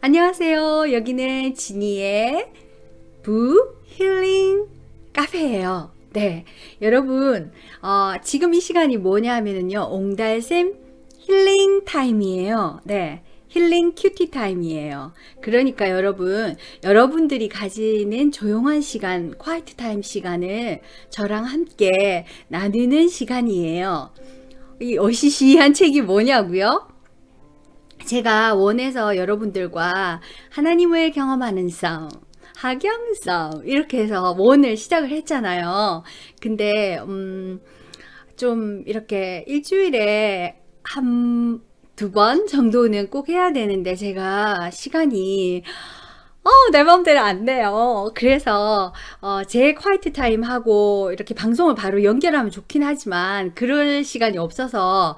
안녕하세요. 여기는 지니의 부 힐링 카페예요. 네, 여러분, 지금 이 시간이 뭐냐 하면은요, 옹달샘 힐링 타임이에요. 네, 힐링 큐티 타임이에요. 그러니까 여러분들이 가지는 조용한 시간, 콰이트 타임 시간을 저랑 함께 나누는 시간이에요. 이 어시시한 책이 뭐냐고요? 제가 원해서 여러분들과 하나님을 경험하는 싸움, 하경싸움 이렇게 해서 원을 시작을 했잖아요. 근데 좀 이렇게 일주일에 한 두 번 정도는 꼭 해야 되는데 제가 시간이 내 마음대로 안 돼요. 그래서 제 콰이트 타임 하고 이렇게 방송을 바로 연결하면 좋긴 하지만 그럴 시간이 없어서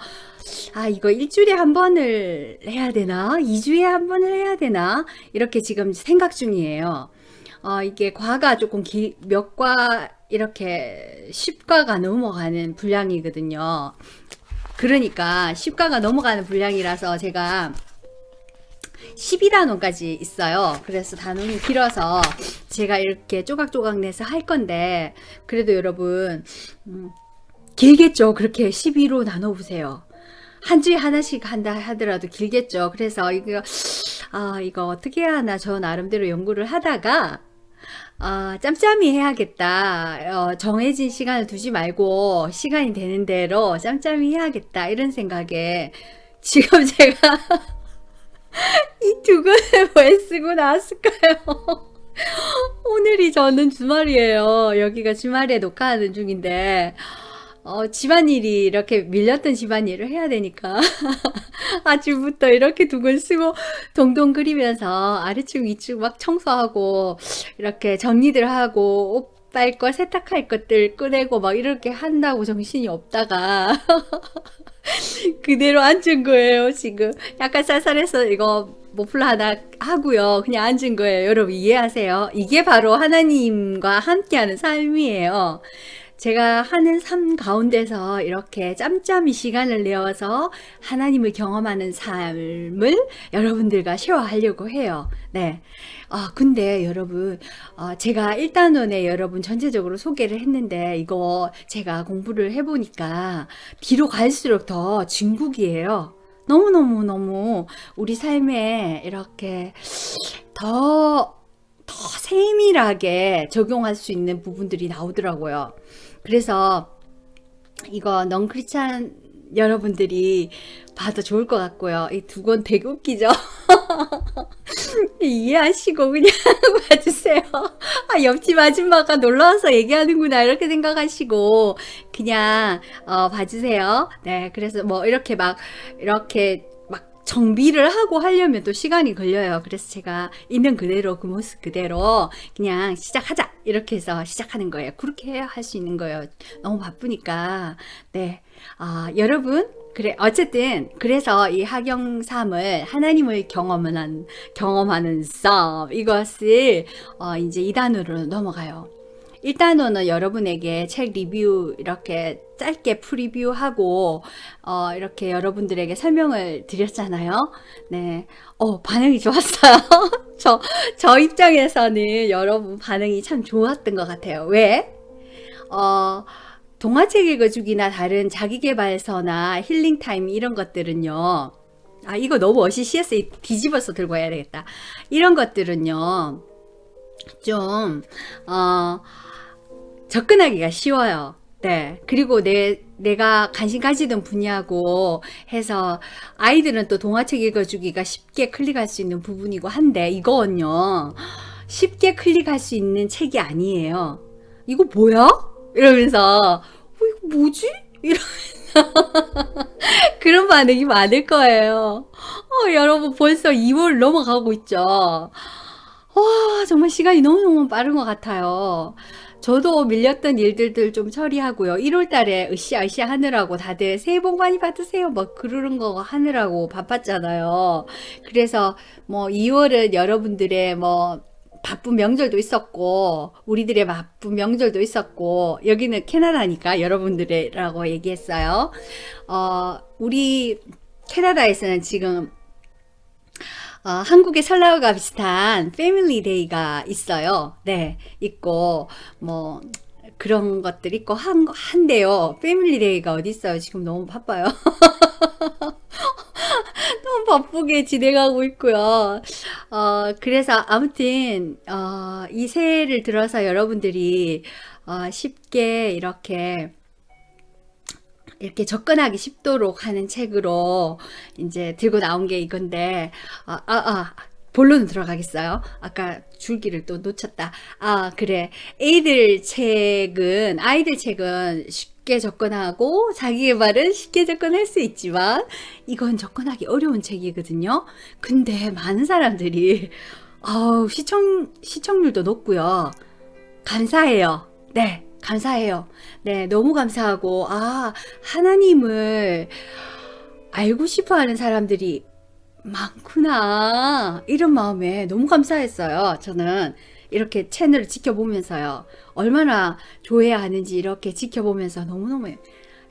이거 일주일에 한 번을 해야 되나? 2주에 한 번을 해야 되나? 이렇게 지금 생각 중이에요. 이게 과가 조금 몇 과 이렇게 10과가 넘어가는 분량이거든요. 그러니까 10과가 넘어가는 분량이라서 제가 12단원까지 있어요. 그래서 단원이 길어서 제가 이렇게 조각조각 내서 할 건데 그래도 여러분 길겠죠. 그렇게 12로 나눠보세요. 한 주에 하나씩 한다 하더라도 길겠죠. 그래서 이거 어떻게 해야 하나 저 나름대로 연구를 하다가 짬짬이 해야겠다. 정해진 시간을 두지 말고 시간이 되는 대로 짬짬이 해야겠다. 이런 생각에 지금 제가 이 두 권을 왜 쓰고 나왔을까요? 오늘이 저는 주말이에요. 여기가 주말에 녹화하는 중인데 집안일이 이렇게 밀렸던 집안일을 해야 되니까 아침부터 이렇게 두 권 쓰고 동동 그리면서 아래층 위층 막 청소하고 이렇게 정리들 하고 옷 빨 거 세탁할 것들 꺼내고 막 이렇게 한다고 정신이 없다가 그대로 앉은 거예요, 지금. 약간 쌀쌀해서 이거 모플러 하나 하고요. 그냥 앉은 거예요. 여러분 이해하세요? 이게 바로 하나님과 함께하는 삶이에요. 제가 하는 삶 가운데서 이렇게 짬짬이 시간을 내어서 하나님을 경험하는 삶을 여러분들과 쉐어하려고 해요. 네. 근데 여러분, 제가 1단원에 여러분 전체적으로 소개를 했는데 이거 제가 공부를 해보니까 뒤로 갈수록 더 진국이에요. 너무너무너무 우리 삶에 이렇게 더 세밀하게 적용할 수 있는 부분들이 나오더라고요. 그래서 이거 넌크리스찬 여러분들이 봐도 좋을 것 같고요. 이 두 권 되게 웃기죠? 이해하시고 그냥 봐주세요. 옆집 아줌마가 놀러와서 얘기하는구나 이렇게 생각하시고 그냥 봐주세요. 네, 그래서 뭐 이렇게 막 정비를 하고 하려면 또 시간이 걸려요. 그래서 제가 있는 그대로 그 모습 그대로 그냥 시작하자 이렇게 해서 시작하는 거예요. 그렇게 해야 할 수 있는 거예요. 너무 바쁘니까. 네, 여러분 그래 어쨌든 그래서 이 하경삼을 하나님을 경험하는 썸 이것을 이제 2단으로 넘어가요. 1단원은 여러분에게 책 리뷰 이렇게 짧게 프리뷰하고 이렇게 여러분들에게 설명을 드렸잖아요. 네. 반응이 좋았어요. 저 입장에서는 여러분 반응이 참 좋았던 것 같아요. 왜? 동화책 읽어주기나 다른 자기계발서나 힐링타임 이런 것들은요. 이거 너무 어시시해서 뒤집어서 들고 와야 되겠다. 이런 것들은요. 좀, 접근하기가 쉬워요. 네. 그리고 내가 관심 가지던 분야고 해서 아이들은 또 동화책 읽어주기가 쉽게 클릭할 수 있는 부분이고 한데 이거는요. 쉽게 클릭할 수 있는 책이 아니에요. 이거 뭐야? 이러면서 이거 뭐지? 그런 반응이 많을 거예요. 여러분 벌써 2월 넘어가고 있죠. 정말 시간이 너무너무 빠른 것 같아요. 저도 밀렸던 일들을 좀 처리하고요. 1월 달에 으쌰으쌰 하느라고 다들 새해 복 많이 받으세요. 뭐 그러는 거 하느라고 바빴잖아요. 그래서 뭐 2월은 여러분들의 뭐 바쁜 명절도 있었고 우리들의 바쁜 명절도 있었고 여기는 캐나다니까 여러분들이라고 얘기했어요. 우리 캐나다에서는 지금 한국의 설날과 비슷한 패밀리 데이가 있어요. 네, 있고, 뭐, 그런 것들 있고, 한데요. 패밀리 데이가 어디 있어요? 지금 너무 바빠요. 너무 바쁘게 진행하고 있고요. 그래서 아무튼, 이 새해를 들어서 여러분들이, 쉽게 이렇게 접근하기 쉽도록 하는 책으로 이제 들고 나온 게 이건데, 본론 들어가겠어요? 아까 줄기를 또 놓쳤다. 그래. 아이들 책은 쉽게 접근하고, 자기 개발은 쉽게 접근할 수 있지만, 이건 접근하기 어려운 책이거든요. 근데 많은 사람들이, 시청률도 높고요. 감사해요. 네, 감사해요. 네, 너무 감사하고, 하나님을 알고 싶어 하는 사람들이 많구나. 이런 마음에 너무 감사했어요. 저는 이렇게 채널을 지켜보면서요. 얼마나 조회하는지 이렇게 지켜보면서 너무너무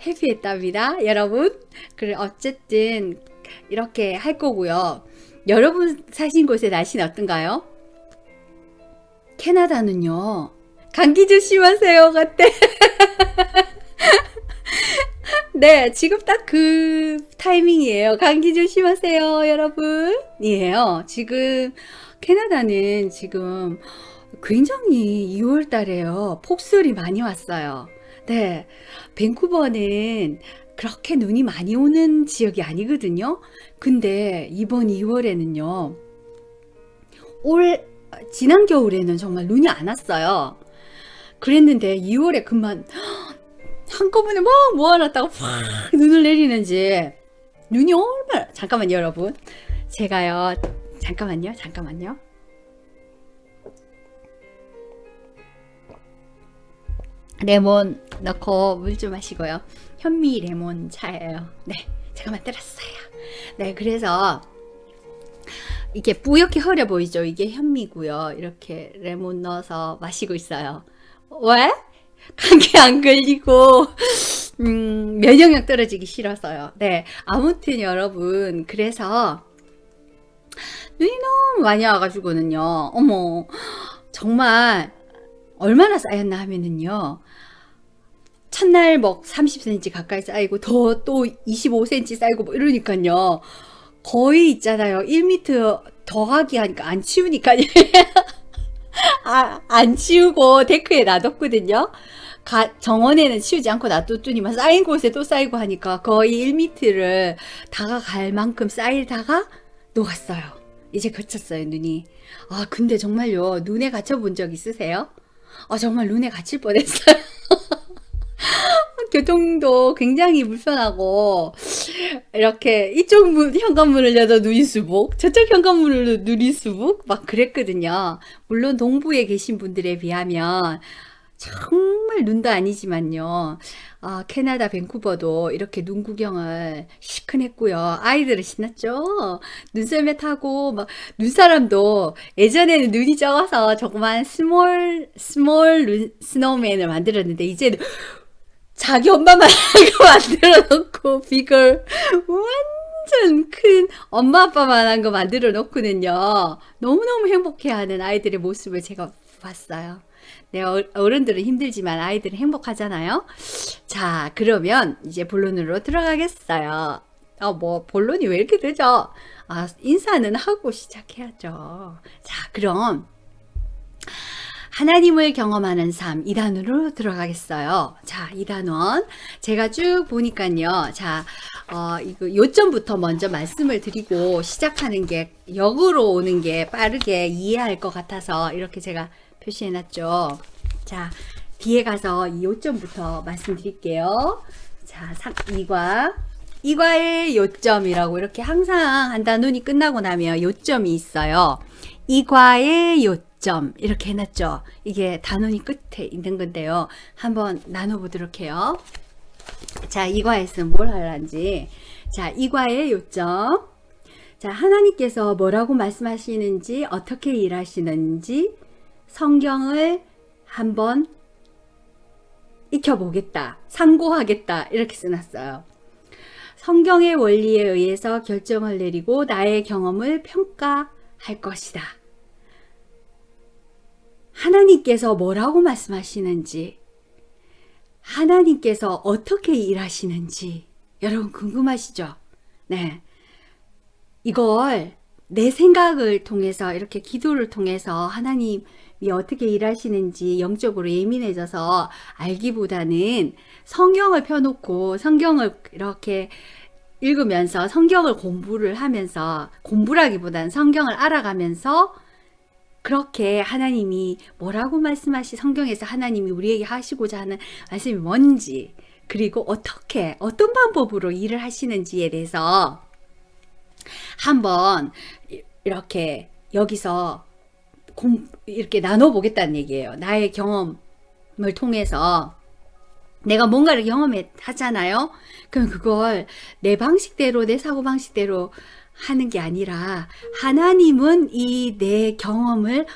해피했답니다. 여러분. 그래, 어쨌든 이렇게 할 거고요. 여러분 사신 곳의 날씨는 어떤가요? 캐나다는요. 감기 조심하세요. 같대. 네, 지금 딱 그 타이밍이에요. 감기 조심하세요, 여러분. 이에요. 지금 캐나다는 지금 굉장히 2월 달에요. 폭설이 많이 왔어요. 네, 밴쿠버는 그렇게 눈이 많이 오는 지역이 아니거든요. 근데 이번 2월에는요. 지난 겨울에는 정말 눈이 안 왔어요. 그랬는데 2월에 그만 한꺼번에 막 모아놨다가 확 눈을 내리는지 눈이 얼마나 잠깐만요 여러분 제가요 잠깐만요 레몬 넣고 물 좀 마시고요 현미 레몬 차예요 네 제가 만들었어요 네 그래서 이게 뿌옇게 흐려 보이죠 이게 현미고요 이렇게 레몬 넣어서 마시고 있어요 왜? 감기 안 걸리고 면역력 떨어지기 싫어서요. 네, 아무튼 여러분 그래서 눈이 너무 많이 와가지고는요. 어머 정말 얼마나 쌓였나 하면은요. 첫날 뭐 30cm 가까이 쌓이고 더 또 25cm 쌓이고 뭐 이러니까요. 거의 있잖아요. 1m 더하기 하니까 안 치우니까요. 안 치우고 데크에 놔뒀거든요. 정원에는 치우지 않고 놔뒀더니만 쌓인 곳에 또 쌓이고 하니까 거의 1m를 다가갈 만큼 쌓이다가 녹았어요. 이제 그쳤어요, 눈이. 근데 정말요, 눈에 갇혀본 적 있으세요? 정말 눈에 갇힐 뻔했어요. 교통도 굉장히 불편하고 이렇게 이쪽 현관문을 열어도 눈이 수북 저쪽 현관문을 열어도 눈이 수북 막 그랬거든요. 물론 동부에 계신 분들에 비하면 정말 눈도 아니지만요. 캐나다 밴쿠버도 이렇게 눈 구경을 시큰했고요. 아이들은 신났죠. 눈썰매 타고 막 눈사람도 예전에는 눈이 적어서 조그만 스몰 스노우맨을 만들었는데 이제는 자기 엄마만 이거 만들어 놓고 비걸 완전 큰 엄마 아빠만한 거 만들어 놓고는요 너무너무 행복해하는 아이들의 모습을 제가 봤어요. 네, 어른들은 힘들지만 아이들은 행복하잖아요. 자, 그러면 이제 본론으로 들어가겠어요. 뭐 본론이 왜 이렇게 되죠? 인사는 하고 시작해야죠. 자, 그럼 하나님을 경험하는 삶 2단으로 들어가겠어요. 자, 2단원 제가 쭉 보니까요. 자, 이거 요점부터 먼저 말씀을 드리고 시작하는 게 역으로 오는 게 빠르게 이해할 것 같아서 이렇게 제가 표시해 놨죠. 자, 뒤에 가서 이 요점부터 말씀드릴게요. 자, 2과의 요점이라고 이렇게 항상 한 단원이 끝나고 나면 요점이 있어요. 2과의 요점 이렇게 해놨죠. 이게 단원이 끝에 있는 건데요. 한번 나눠보도록 해요. 자, 2과에서 뭘 하란지. 자, 2과의 요점. 자, 하나님께서 뭐라고 말씀하시는지, 어떻게 일하시는지 성경을 한번 익혀보겠다, 상고하겠다 이렇게 써놨어요. 성경의 원리에 의해서 결정을 내리고 나의 경험을 평가할 것이다. 하나님께서 뭐라고 말씀하시는지, 하나님께서 어떻게 일하시는지 여러분 궁금하시죠? 네. 이걸 내 생각을 통해서 이렇게 기도를 통해서 하나님이 어떻게 일하시는지 영적으로 예민해져서 알기보다는 성경을 펴놓고 성경을 이렇게 읽으면서 성경을 공부를 하면서, 공부라기보다는 성경을 알아가면서 그렇게 하나님이 뭐라고 성경에서 하나님이 우리에게 하시고자 하는 말씀이 뭔지, 그리고 어떻게 어떤 방법으로 일을 하시는지에 대해서 한번 이렇게 여기서 이렇게 나눠보겠다는 얘기예요. 나의 경험을 통해서 내가 뭔가를 경험하잖아요. 그럼 그걸 내 방식대로, 내 사고방식대로 하는 게 아니라 하나님은 이 내 경험을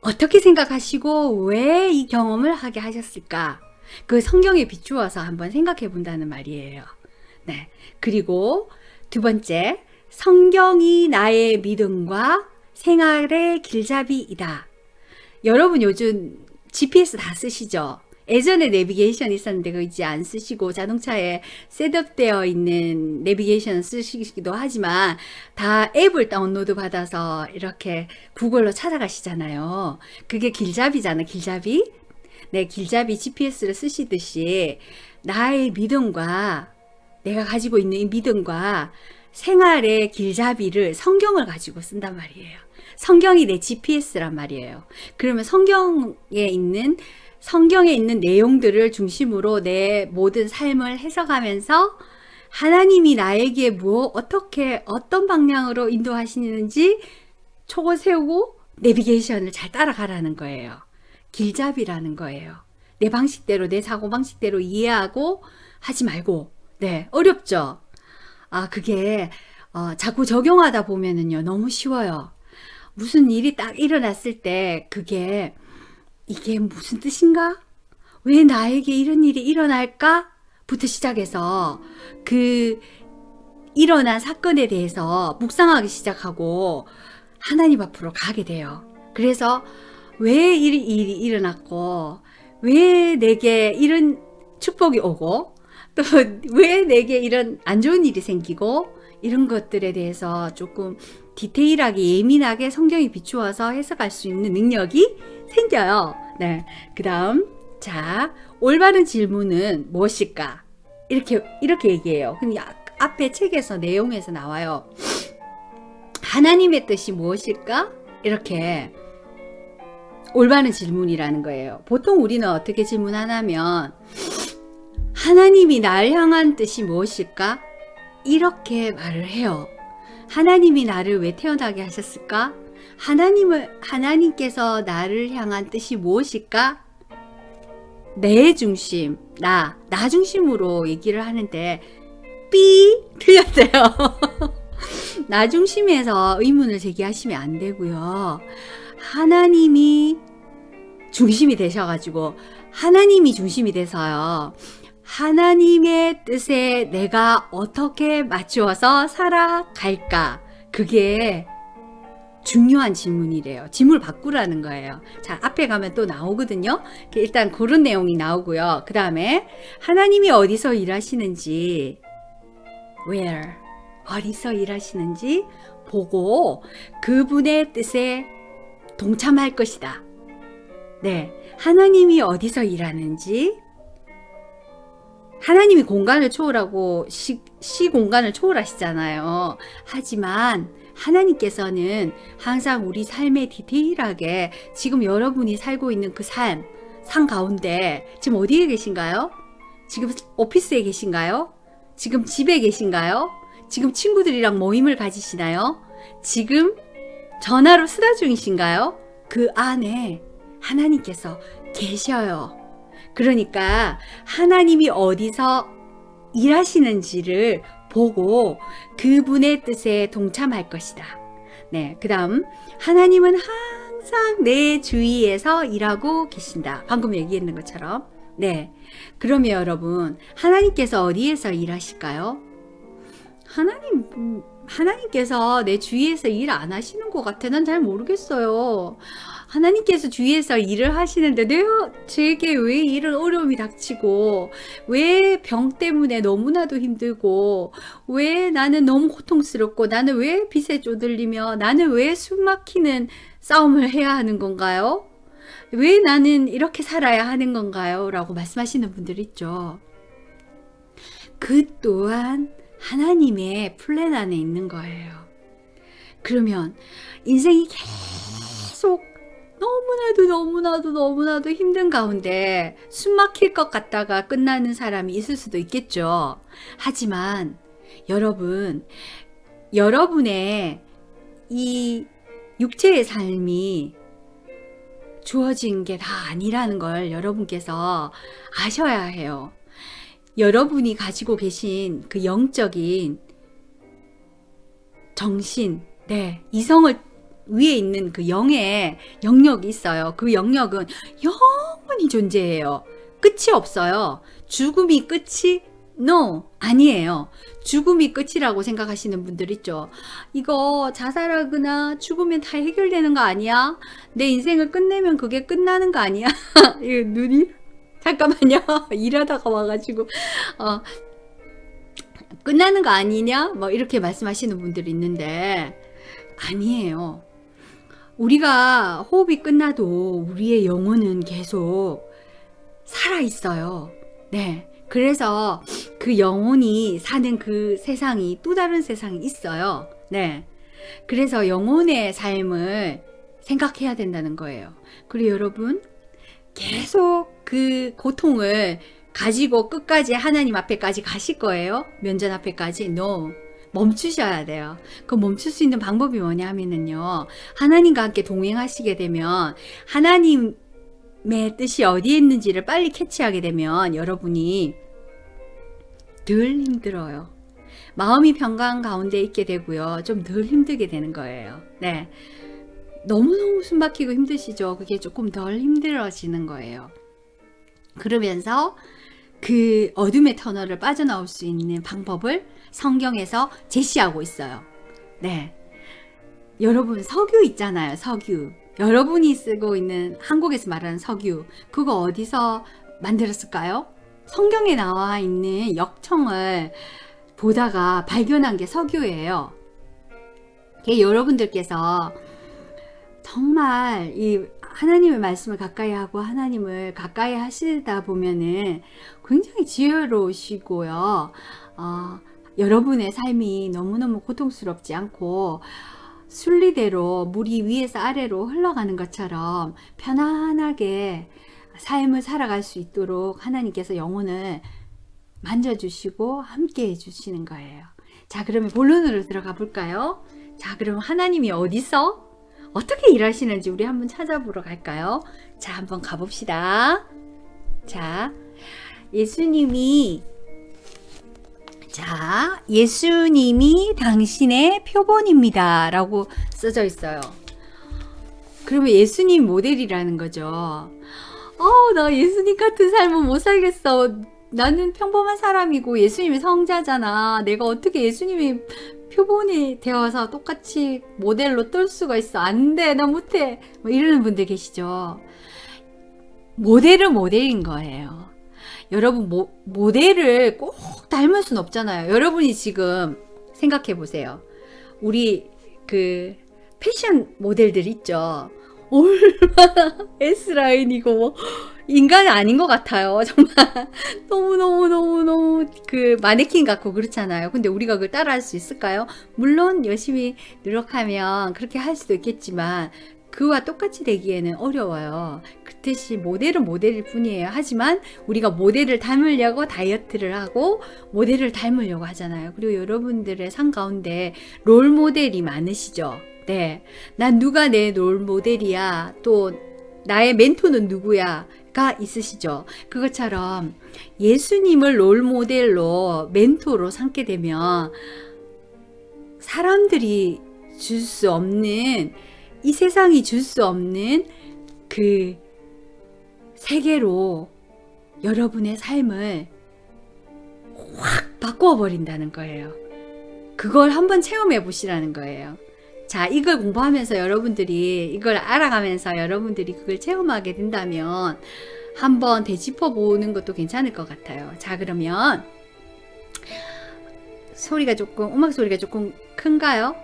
어떻게 생각하시고 왜 이 경험을 하게 하셨을까? 그 성경에 비추어서 한번 생각해 본다는 말이에요. 네. 그리고 두 번째, 성경이 나의 믿음과 생활의 길잡이이다. 여러분 요즘 GPS 다 쓰시죠? 예전에 내비게이션 있었는데 그거 이제 안 쓰시고 자동차에 셋업되어 있는 내비게이션 쓰시기도 하지만 다 앱을 다운로드 받아서 이렇게 구글로 찾아가시잖아요. 그게 길잡이잖아, 길잡이. 네, 길잡이 GPS를 쓰시듯이 나의 믿음과, 내가 가지고 있는 이 믿음과 생활의 길잡이를 성경을 가지고 쓴단 말이에요. 성경이 내 GPS란 말이에요. 그러면 성경에 있는 내용들을 중심으로 내 모든 삶을 해석하면서 하나님이 나에게 어떤 방향으로 인도하시는지 촉을 세우고 내비게이션을 잘 따라가라는 거예요. 길잡이라는 거예요. 내 방식대로, 내 사고방식대로 이해하고 하지 말고. 네, 어렵죠? 그게 자꾸 적용하다 보면은요, 너무 쉬워요. 무슨 일이 딱 일어났을 때 이게 무슨 뜻인가? 왜 나에게 이런 일이 일어날까? 부터 시작해서 그 일어난 사건에 대해서 묵상하기 시작하고 하나님 앞으로 가게 돼요. 그래서 왜 이 일이 일어났고, 왜 내게 이런 축복이 오고, 또 왜 내게 이런 안 좋은 일이 생기고, 이런 것들에 대해서 조금 디테일하게 예민하게 성경이 비추어서 해석할 수 있는 능력이 생겨요. 네. 그 다음, 자, 올바른 질문은 무엇일까? 이렇게 얘기해요. 근데 앞에 책에서 내용에서 나와요. 하나님의 뜻이 무엇일까? 이렇게 올바른 질문이라는 거예요. 보통 우리는 어떻게 질문하냐면, 하나님이 날 향한 뜻이 무엇일까? 이렇게 말을 해요. 하나님이 나를 왜 태어나게 하셨을까? 하나님께서 나를 향한 뜻이 무엇일까? 내 중심, 나 중심으로 얘기를 하는데, 틀렸어요. 나 중심에서 의문을 제기하시면 안 되고요. 하나님이 중심이 되셔가지고, 하나님이 중심이 돼서요. 하나님의 뜻에 내가 어떻게 맞추어서 살아갈까? 그게 중요한 질문이래요. 질문을 바꾸라는 거예요. 자, 앞에 가면 또 나오거든요. 일단 그런 내용이 나오고요. 그 다음에 하나님이 어디서 일하시는지, where, 어디서 일하시는지 보고 그분의 뜻에 동참할 것이다. 네, 하나님이 어디서 일하는지, 하나님이 공간을 초월하고 시공간을 초월하시잖아요. 하지만 하나님께서는 항상 우리 삶에 디테일하게 지금 여러분이 살고 있는 그 삶 가운데 지금 어디에 계신가요? 지금 오피스에 계신가요? 지금 집에 계신가요? 지금 친구들이랑 모임을 가지시나요? 지금 전화로 수다 중이신가요? 그 안에 하나님께서 계셔요. 그러니까 하나님이 어디서 일하시는지를 보고 그분의 뜻에 동참할 것이다. 네, 그 다음 하나님은 항상 내 주위에서 일하고 계신다. 방금 얘기했는 것처럼. 네, 그러면 여러분 하나님께서 어디에서 일하실까요? 하나님께서 내 주위에서 일 안 하시는 것 같아. 난 잘 모르겠어요. 하나님께서 주위에서 일을 하시는데 제게 왜 이런 어려움이 닥치고, 왜 병 때문에 너무나도 힘들고, 왜 나는 너무 고통스럽고, 나는 왜 빚에 쪼들리며, 나는 왜 숨막히는 싸움을 해야 하는 건가요? 왜 나는 이렇게 살아야 하는 건가요? 라고 말씀하시는 분들 있죠. 그 또한 하나님의 플랜 안에 있는 거예요. 그러면 인생이 계속 너무나도 힘든 가운데 숨 막힐 것 같다가 끝나는 사람이 있을 수도 있겠죠. 하지만 여러분의 이 육체의 삶이 주어진 게 다 아니라는 걸 여러분께서 아셔야 해요. 여러분이 가지고 계신 그 영적인 정신, 이성을 위에 있는 그 영의 영역이 있어요. 그 영역은 영원히 존재해요. 끝이 없어요. 죽음이 끝이 No, 아니에요. 죽음이 끝이라고 생각하시는 분들 있죠. 이거 자살하거나 죽으면 다 해결되는 거 아니야? 내 인생을 끝내면 그게 끝나는 거 아니야? 이거 눈이 잠깐만요. 일하다가 와가지고 끝나는 거 아니냐? 뭐 이렇게 말씀하시는 분들이 있는데 아니에요. 우리가 호흡이 끝나도 우리의 영혼은 계속 살아 있어요. 네. 그래서 그 영혼이 사는 그 세상이 또 다른 세상이 있어요. 네. 그래서 영혼의 삶을 생각해야 된다는 거예요. 그리고 여러분, 계속 그 고통을 가지고 끝까지 하나님 앞에까지 가실 거예요? 면전 앞에까지? No. 멈추셔야 돼요. 그 멈출 수 있는 방법이 뭐냐 하면은요, 하나님과 함께 동행하시게 되면 하나님의 뜻이 어디에 있는지를 빨리 캐치하게 되면 여러분이 덜 힘들어요. 마음이 평강 가운데 있게 되고요. 좀 덜 힘들게 되는 거예요. 네. 너무너무 숨막히고 힘드시죠? 그게 조금 덜 힘들어지는 거예요. 그러면서 그 어둠의 터널을 빠져나올 수 있는 방법을 성경에서 제시하고 있어요. 네. 여러분, 석유 있잖아요. 석유. 여러분이 쓰고 있는 한국에서 말하는 석유. 그거 어디서 만들었을까요? 성경에 나와 있는 역청을 보다가 발견한 게 석유예요. 여러분들께서 정말 이 하나님의 말씀을 가까이 하고 하나님을 가까이 하시다 보면은 굉장히 지혜로우시고요. 여러분의 삶이 너무너무 고통스럽지 않고 순리대로 물이 위에서 아래로 흘러가는 것처럼 편안하게 삶을 살아갈 수 있도록 하나님께서 영혼을 만져주시고 함께 해주시는 거예요. 자, 그러면 본론으로 들어가 볼까요? 자, 그럼 하나님이 어디서 어떻게 일하시는지 우리 한번 찾아보러 갈까요? 자, 한번 가봅시다. 자, 예수님이 당신의 표본입니다 라고 써져 있어요. 그러면 예수님 모델이라는 거죠. 나 예수님 같은 삶은 못 살겠어. 나는 평범한 사람이고 예수님이 성자잖아. 내가 어떻게 예수님의 표본이 되어서 똑같이 모델로 뜰 수가 있어. 안 돼, 나 못해. 뭐 이러는 분들 계시죠. 모델은 모델인 거예요. 여러분, 모델을 꼭 닮을 순 없잖아요. 여러분이 지금 생각해 보세요. 우리 그 패션 모델들 있죠. 얼마나 S라인이고 뭐 인간이 아닌 것 같아요. 정말 너무 그 마네킹 같고 그렇잖아요. 근데 우리가 그걸 따라할 수 있을까요? 물론 열심히 노력하면 그렇게 할 수도 있겠지만 그와 똑같이 되기에는 어려워요. 그렇듯이 모델은 모델일 뿐이에요. 하지만 우리가 모델을 닮으려고 다이어트를 하고 모델을 닮으려고 하잖아요. 그리고 여러분들의 삶 가운데 롤 모델이 많으시죠. 네, 난 누가 내 롤 모델이야, 또 나의 멘토는 누구야가 있으시죠. 그것처럼 예수님을 롤 모델로 멘토로 삼게 되면 사람들이 줄 수 없는, 이 세상이 줄 수 없는 그 세계로 여러분의 삶을 확 바꾸어 버린다는 거예요. 그걸 한번 체험해 보시라는 거예요. 자, 이걸 공부하면서 여러분들이 이걸 알아가면서 여러분들이 그걸 체험하게 된다면 한번 되짚어 보는 것도 괜찮을 것 같아요. 자, 그러면 음악 소리가 조금 큰가요?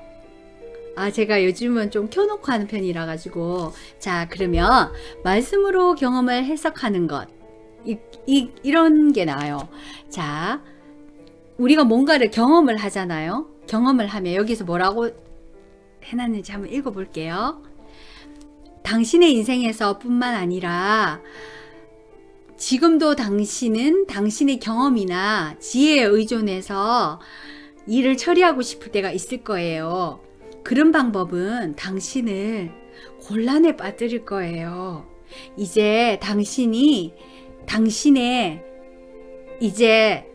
제가 요즘은 좀 켜놓고 하는 편이라 가지고. 자, 그러면 말씀으로 경험을 해석하는 것, 이런 게 나와요. 자, 우리가 뭔가를 경험을 하잖아요. 경험을 하면 여기서 뭐라고 해놨는지 한번 읽어볼게요. 당신의 인생에서 뿐만 아니라 지금도 당신은 당신의 경험이나 지혜에 의존해서 일을 처리하고 싶을 때가 있을 거예요. 그런 방법은 당신을 곤란에 빠뜨릴 거예요. 이제 이제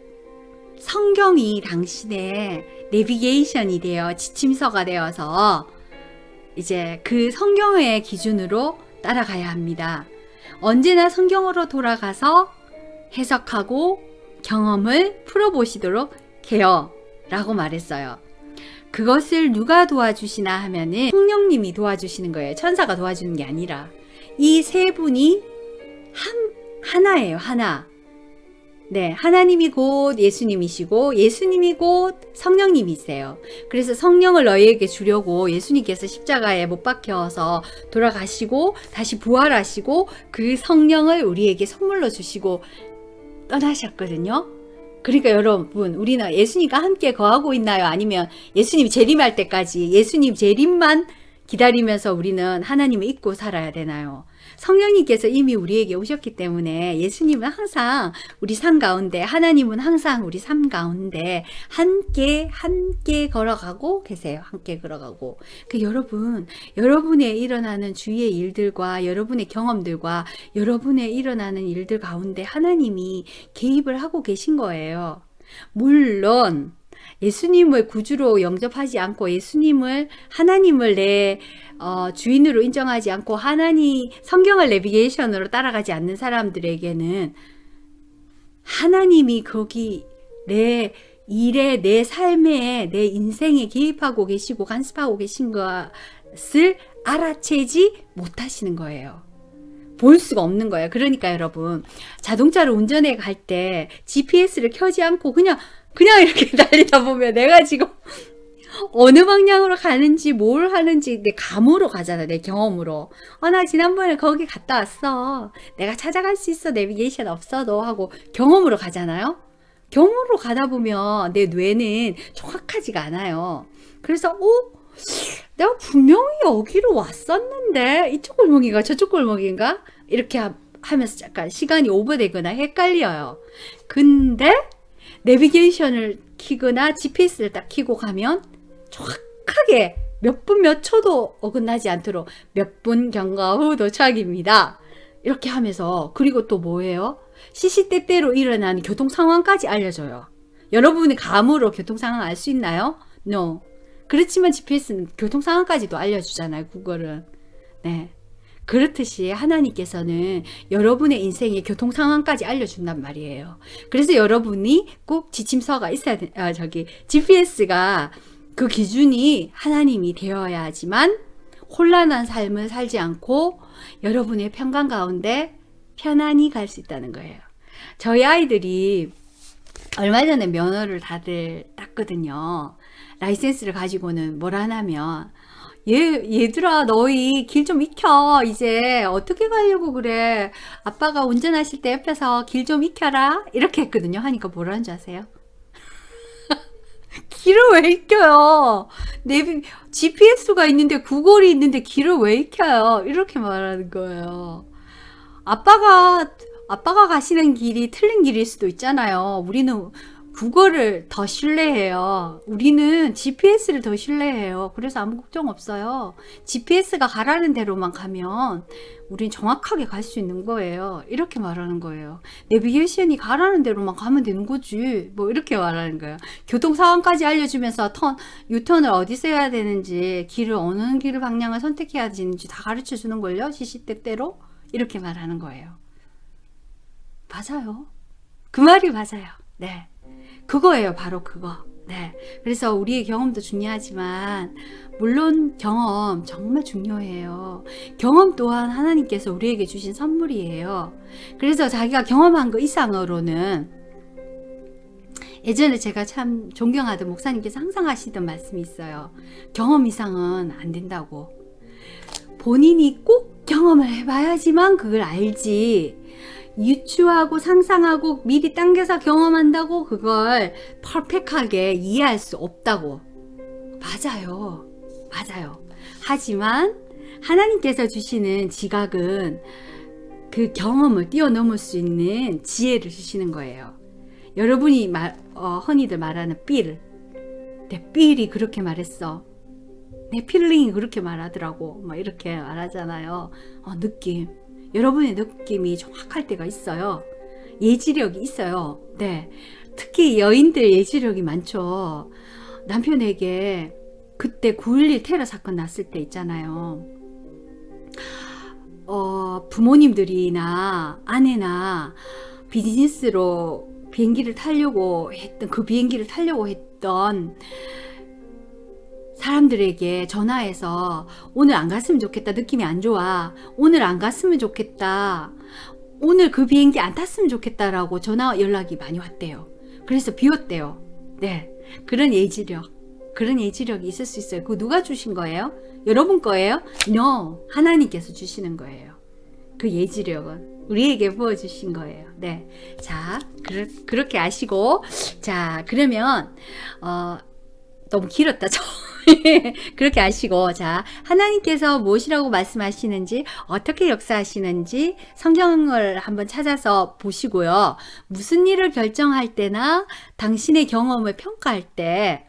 성경이 당신의 내비게이션이 되어 지침서가 되어서 이제 그 성경의 기준으로 따라가야 합니다. 언제나 성경으로 돌아가서 해석하고 경험을 풀어보시도록 해요 라고 말했어요. 그것을 누가 도와주시나 하면은 성령님이 도와주시는 거예요. 천사가 도와주는 게 아니라. 이 세 분이 하나예요. 하나. 네, 하나님이 곧 예수님이시고 예수님이 곧 성령님이세요. 그래서 성령을 너희에게 주려고 예수님께서 십자가에 못 박혀서 돌아가시고 다시 부활하시고 그 성령을 우리에게 선물로 주시고 떠나셨거든요. 그러니까 여러분, 우리는 예수님과 함께 거하고 있나요? 아니면 예수님 재림할 때까지 예수님 재림만 기다리면서 우리는 하나님을 잊고 살아야 되나요? 성령님께서 이미 우리에게 오셨기 때문에 예수님은 항상 우리 삶 가운데, 하나님은 항상 우리 삶 가운데 함께 걸어가고 계세요. 함께 걸어가고. 여러분의 일어나는 주위의 일들과 여러분의 경험들과 여러분의 일어나는 일들 가운데 하나님이 개입을 하고 계신 거예요. 물론 예수님을 구주로 영접하지 않고 하나님을 내 주인으로 인정하지 않고 성경을 내비게이션으로 따라가지 않는 사람들에게는 하나님이 거기 내 일에, 내 삶에, 내 인생에 개입하고 계시고 간섭하고 계신 것을 알아채지 못하시는 거예요. 볼 수가 없는 거예요. 그러니까 여러분, 자동차를 운전해 갈 때 GPS를 켜지 않고 그냥 이렇게 달리다 보면 내가 지금 어느 방향으로 가는지 뭘 하는지 내 감으로 가잖아. 내 경험으로. 나 지난번에 거기 갔다 왔어. 내가 찾아갈 수 있어. 내비게이션 없어도 하고 경험으로 가잖아요. 경험으로 가다 보면 내 뇌는 정확하지가 않아요. 그래서 내가 분명히 여기로 왔었는데 이쪽 골목인가 저쪽 골목인가 이렇게 하면서 약간 시간이 오버되거나 헷갈려요. 근데 내비게이션을 키거나 GPS를 딱 키고 가면 정확하게 몇 분 몇 초도 어긋나지 않도록 몇 분 경과 후 도착입니다. 이렇게 하면서, 그리고 또 뭐예요? 시시때때로 일어나는 교통 상황까지 알려줘요. 여러분이 감으로 교통 상황 알 수 있나요? No. 그렇지만 GPS는 교통 상황까지도 알려주잖아요. 구글은. 네. 그렇듯이 하나님께서는 여러분의 인생의 교통 상황까지 알려준단 말이에요. 그래서 여러분이 꼭 지침서가 있어야 돼. GPS가 그 기준이 하나님이 되어야지만 혼란한 삶을 살지 않고 여러분의 평강 가운데 편안히 갈 수 있다는 거예요. 저희 아이들이 얼마 전에 면허를 다들 땄거든요. 라이센스를 가지고는 뭘 하냐면, 얘들아, 너희 길 좀 익혀. 이제 어떻게 가려고 그래? 아빠가 운전하실 때 옆에서 길 좀 익혀라. 이렇게 했거든요. 하니까 뭐라는 줄 아세요? 길을 왜 익혀요? GPS가 있는데, 구글이 있는데 길을 왜 익혀요? 이렇게 말하는 거예요. 아빠가 가시는 길이 틀린 길일 수도 있잖아요. 우리는 구글을 더 신뢰해요. 우리는 GPS를 더 신뢰해요. 그래서 아무 걱정 없어요. GPS가 가라는 대로만 가면 우린 정확하게 갈 수 있는 거예요. 이렇게 말하는 거예요. 내비게이션이 가라는 대로만 가면 되는 거지. 뭐 이렇게 말하는 거예요. 교통 상황까지 알려주면서 유턴을 어디서 해야 되는지, 어느 길 방향을 선택해야 되는지 다 가르쳐 주는 걸요. 시시때때로. 이렇게 말하는 거예요. 맞아요. 그 말이 맞아요. 네. 그거예요. 바로 그거. 네. 그래서 우리의 경험도 중요하지만 물론 경험 정말 중요해요. 경험 또한 하나님께서 우리에게 주신 선물이에요. 그래서 자기가 경험한 거 이상으로는 예전에 제가 참 존경하던 목사님께서 항상 하시던 말씀이 있어요. 경험 이상은 안 된다고. 본인이 꼭 경험을 해봐야지만 그걸 알지. 유추하고 상상하고 미리 당겨서 경험한다고 그걸 퍼펙트하게 이해할 수 없다고. 맞아요. 맞아요. 하지만 하나님께서 주시는 지각은 그 경험을 뛰어넘을 수 있는 지혜를 주시는 거예요. 여러분이 흔히들 말하는 필. 내 필이 그렇게 말했어. 내 필링이 그렇게 말하더라고. 막 이렇게 말하잖아요. 느낌. 여러분의 느낌이 정확할 때가 있어요. 예지력이 있어요. 네. 특히 여인들 예지력이 많죠. 남편에게 그때 9.11 테러 사건 났을 때 있잖아요. 부모님들이나 아내나 비즈니스로 비행기를 타려고 했던 사람들에게 전화해서 오늘 안 갔으면 좋겠다. 느낌이 안 좋아. 오늘 안 갔으면 좋겠다. 오늘 그 비행기 안 탔으면 좋겠다라고 전화 연락이 많이 왔대요. 그래서 비웠대요. 네. 그런 예지력이 있을 수 있어요. 그거 누가 주신 거예요? 여러분 거예요? No. 하나님께서 주시는 거예요. 그 예지력은 우리에게 부어주신 거예요. 네. 자, 그렇게 아시고, 자, 그러면, 너무 길었다, 그렇게 아시고, 자, 하나님께서 무엇이라고 말씀하시는지, 어떻게 역사하시는지 성경을 한번 찾아서 보시고요. 무슨 일을 결정할 때나 당신의 경험을 평가할 때,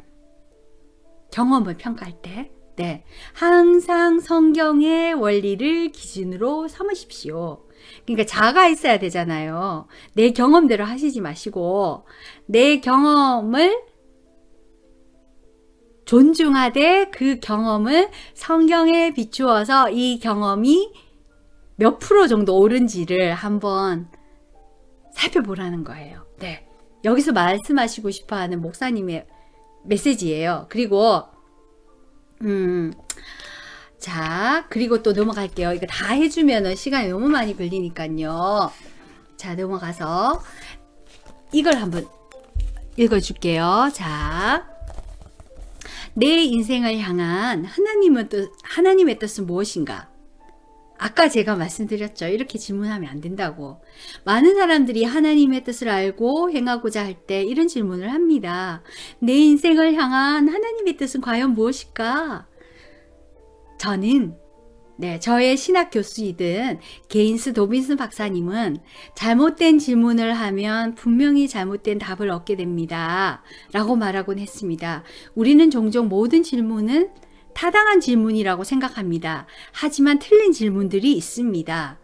네, 항상 성경의 원리를 기준으로 삼으십시오. 그러니까 자아가 있어야 되잖아요. 내 경험대로 하시지 마시고 내 경험을 존중하되 그 경험을 성경에 비추어서 이 경험이 몇 프로 정도 옳은지를 한번 살펴보라는 거예요. 네, 여기서 말씀하시고 싶어하는 목사님의 메시지예요. 그리고 자, 그리고 또 넘어갈게요. 이거 다 해주면은 시간이 너무 많이 걸리니까요. 자, 넘어가서 이걸 한번 읽어줄게요. 자, 내 인생을 향한 하나님의 뜻은 무엇인가? 아까 제가 말씀드렸죠. 이렇게 질문하면 안 된다고. 많은 사람들이 하나님의 뜻을 알고 행하고자 할 때 이런 질문을 합니다. 내 인생을 향한 하나님의 뜻은 과연 무엇일까? 저는 저의 신학 교수이든 게인스 도빈슨 박사님은 잘못된 질문을 하면 분명히 잘못된 답을 얻게 됩니다. 라고 말하곤 했습니다. 우리는 종종 모든 질문은 타당한 질문이라고 생각합니다. 하지만 틀린 질문들이 있습니다.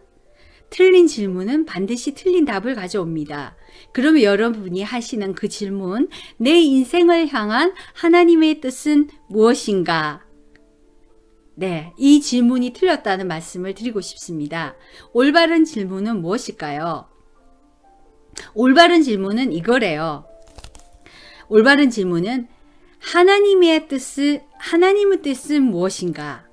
틀린 질문은 반드시 틀린 답을 가져옵니다. 그러면 여러분이 하시는 그 질문, 내 인생을 향한 하나님의 뜻은 무엇인가? 네, 이 질문이 틀렸다는 말씀을 드리고 싶습니다. 올바른 질문은 무엇일까요? 올바른 질문은 이거래요. 올바른 질문은 하나님의 뜻은 무엇인가?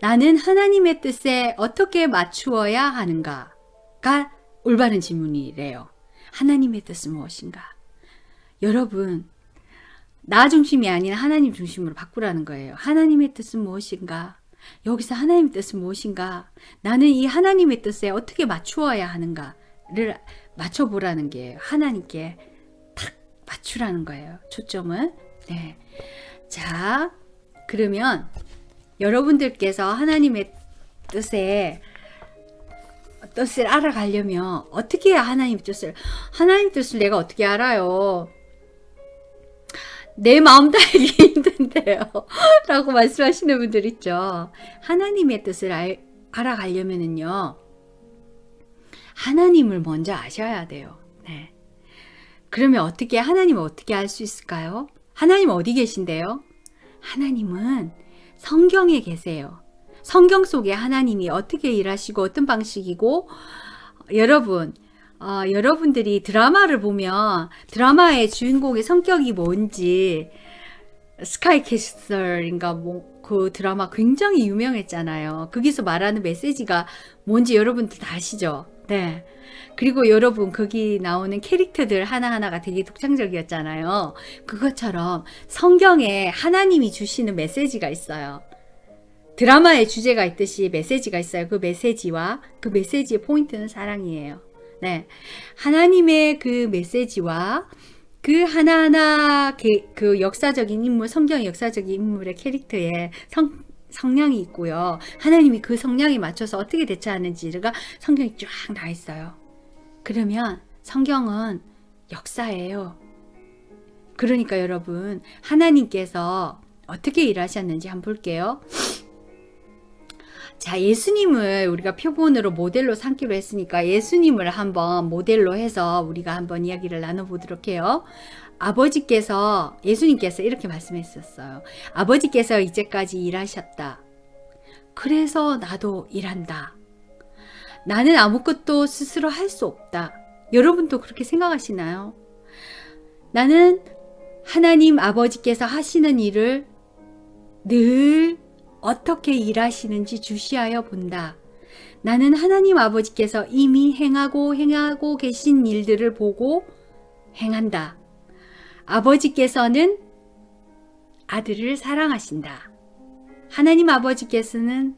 나는 하나님의 뜻에 어떻게 맞추어야 하는가가 올바른 질문이래요. 하나님의 뜻은 무엇인가? 여러분, 나 중심이 아닌 하나님 중심으로 바꾸라는 거예요. 하나님의 뜻은 무엇인가? 여기서 하나님의 뜻은 무엇인가? 나는 이 하나님의 뜻에 어떻게 맞추어야 하는가를 맞춰보라는 게 하나님께 탁 맞추라는 거예요. 초점을. 네. 자, 그러면 여러분들께서 하나님의 뜻을 알아가려면 어떻게 해야 하나님 뜻을 내가 어떻게 알아요? 내 마음 다 알기 힘든데요. 라고 말씀하시는 분들 있죠. 하나님의 뜻을 알아가려면은요. 하나님을 먼저 아셔야 돼요. 네. 그러면 하나님을 어떻게 알 수 있을까요? 하나님 어디 계신데요? 하나님은 성경에 계세요. 성경 속에 하나님이 어떻게 일하시고 어떤 방식이고 여러분들이 드라마를 보면 드라마의 주인공의 성격이 뭔지 스카이캐슬인가 뭐 그 드라마 굉장히 유명했잖아요. 거기서 말하는 메시지가 뭔지 여러분들 다 아시죠? 네. 그리고 여러분 거기 나오는 캐릭터들 하나하나가 되게 독창적이었잖아요. 그것처럼 성경에 하나님이 주시는 메시지가 있어요. 드라마의 주제가 있듯이 메시지가 있어요. 그 메시지와 그 메시지의 포인트는 사랑이에요. 네. 하나님의 그 메시지와 그 하나하나 그 역사적인 인물, 성경의 역사적인 인물의 캐릭터에 성량이 있고요. 하나님이 그 성량에 맞춰서 어떻게 대처하는지가 성경에 쫙 나와 있어요. 그러면 성경은 역사예요. 그러니까 여러분, 하나님께서 어떻게 일하셨는지 한번 볼게요. 자, 예수님을 우리가 표본으로 모델로 삼기로 했으니까 예수님을 한번 모델로 해서 우리가 한번 이야기를 나눠보도록 해요. 아버지께서, 예수님께서 이렇게 말씀했었어요. 아버지께서 이제까지 일하셨다. 그래서 나도 일한다. 나는 아무것도 스스로 할 수 없다. 여러분도 그렇게 생각하시나요? 나는 하나님 아버지께서 하시는 일을 늘 어떻게 일하시는지 주시하여 본다. 나는 하나님 아버지께서 이미 행하고 계신 일들을 보고 행한다. 아버지께서는 아들을 사랑하신다. 하나님 아버지께서는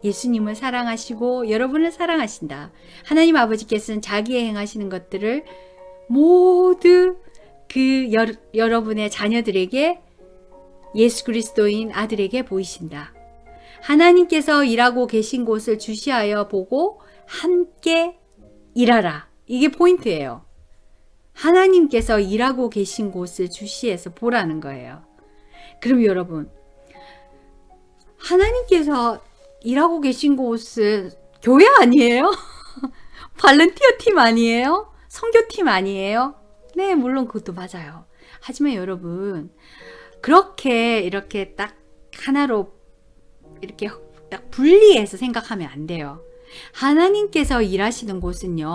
예수님을 사랑하시고 여러분을 사랑하신다. 하나님 아버지께서는 자기의 행하시는 것들을 모두 그 여러분의 자녀들에게 예수 그리스도인 아들에게 보이신다. 하나님께서 일하고 계신 곳을 주시하여 보고 함께 일하라. 이게 포인트예요. 하나님께서 일하고 계신 곳을 주시해서 보라는 거예요. 그럼 여러분, 하나님께서 일하고 계신 곳은 교회 아니에요? 발렌티어 팀 아니에요? 선교팀 아니에요? 네, 물론 그것도 맞아요. 하지만 여러분, 그렇게 이렇게 딱 하나로 이렇게 딱 분리해서 생각하면 안 돼요. 하나님께서 일하시는 곳은요,